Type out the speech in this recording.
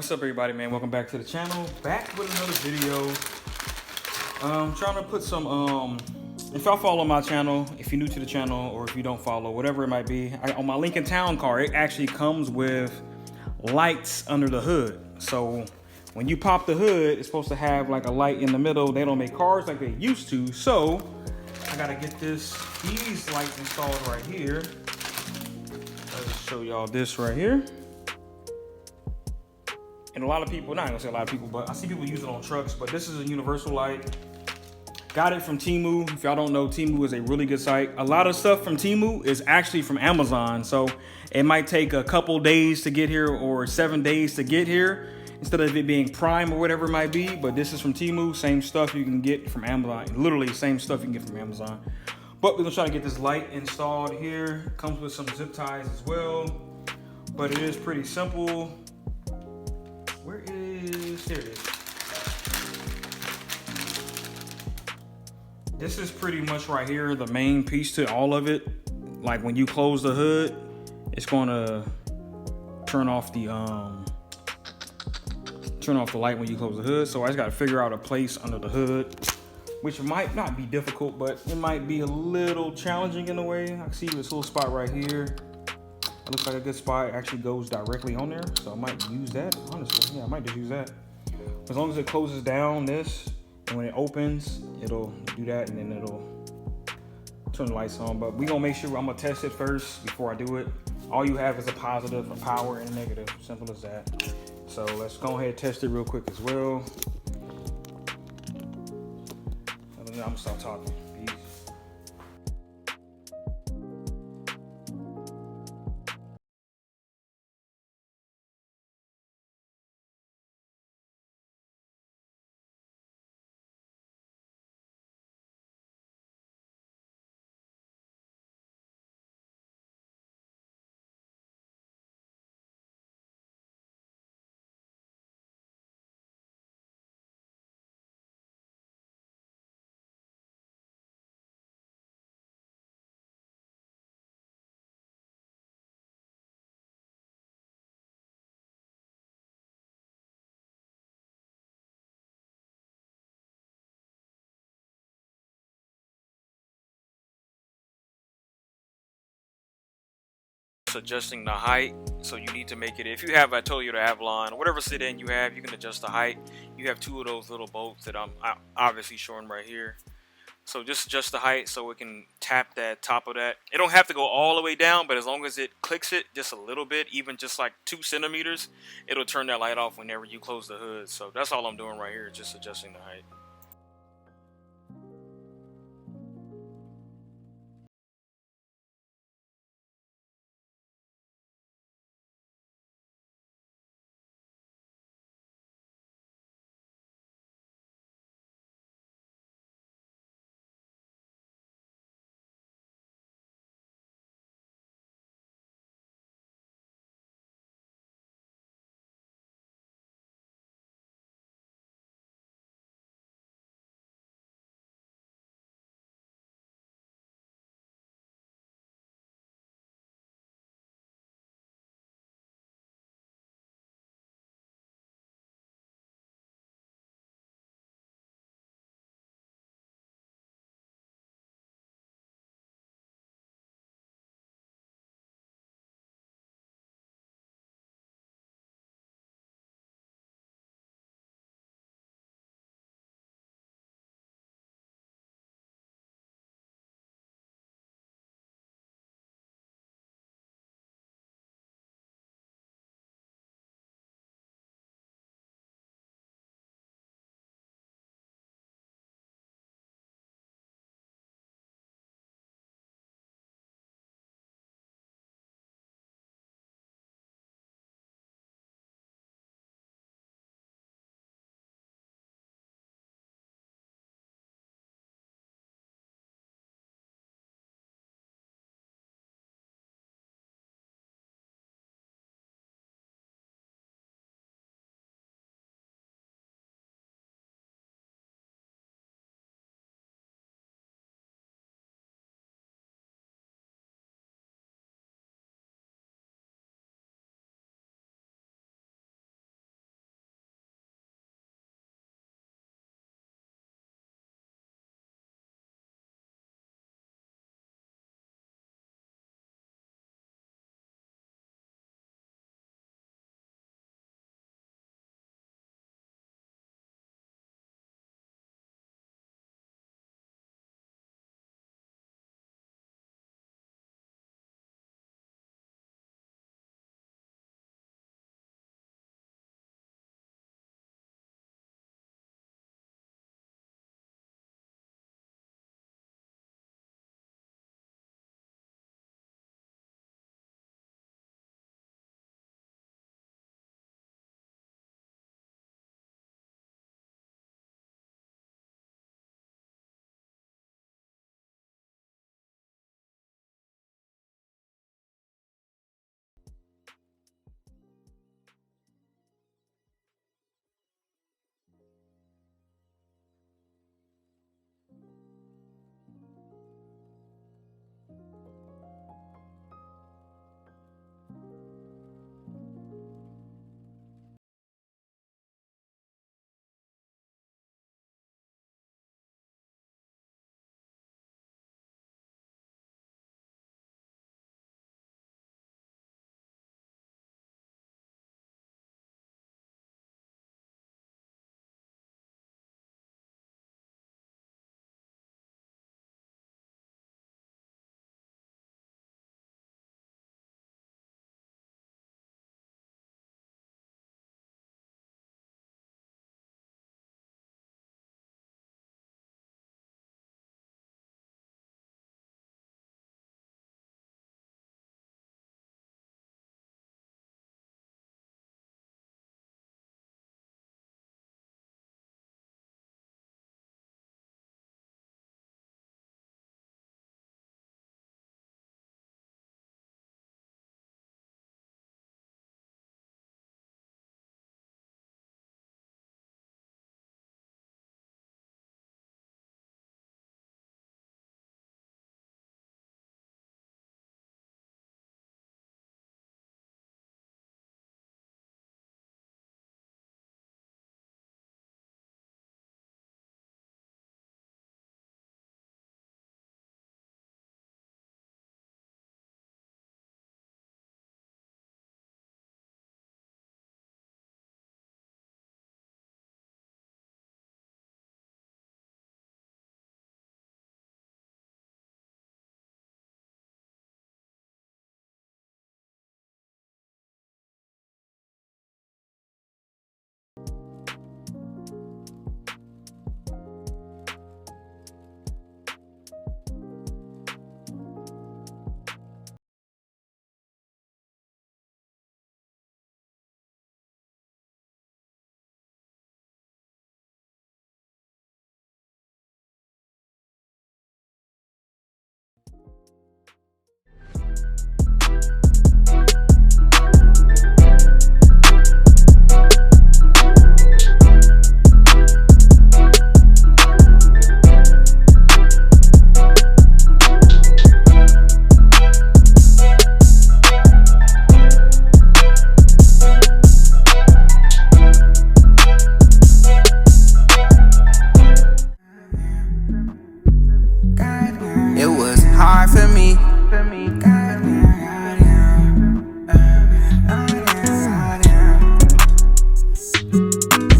What's up, everybody, man? Welcome back to the channel. Back with another video. Trying to put some if y'all follow my channel, if you're new to the channel, or if you don't follow, whatever it might be, on my Lincoln Town car, it actually comes with lights under the hood. So when you pop the hood, it's supposed to have like a light in the middle. They don't make cars like they used to, so I gotta get these lights installed right here. Let's show y'all this right here. And a lot of people, not gonna say a lot of people, but I see people use it on trucks, but this is a universal light. Got it from Temu. If y'all don't know, Temu is a really good site. A lot of stuff from Temu is actually from Amazon. So it might take a couple days to get here or 7 days to get here instead of it being Prime or whatever it might be. But this is from Temu, same stuff you can get from Amazon. Literally same stuff you can get from Amazon. But we're gonna try to get this light installed here. Comes with some zip ties as well. But it is pretty simple. There it is. This is pretty much right here, the main piece to all of it. Like when you close the hood, it's gonna turn off the light when you close the hood. So I just gotta figure out a place under the hood, which might not be difficult, but it might be a little challenging in a way. I can see this little spot right here. It looks like a good spot. It actually goes directly on there, so I might use that. Honestly, yeah, I might just use that. As long as it closes down this, and when it opens, it'll do that, and then it'll turn the lights on. But we gonna make sure, I'm gonna test it first before I do it. All you have is a positive, a power, and a negative. Simple as that. So let's go ahead and test it real quick as well. And then I'm gonna stop talking. Peace. Adjusting the height, so you need to make it, if you have, I told you to Avalon, whatever sedan you have, you can adjust the height. You have two of those little bolts that I'm obviously showing right here. So just adjust the height so it can tap that top of that. It don't have to go all the way down, but as long as it clicks it just a little bit, even just like 2 centimeters, it'll turn that light off whenever you close the hood. So that's all I'm doing right here, just adjusting the height.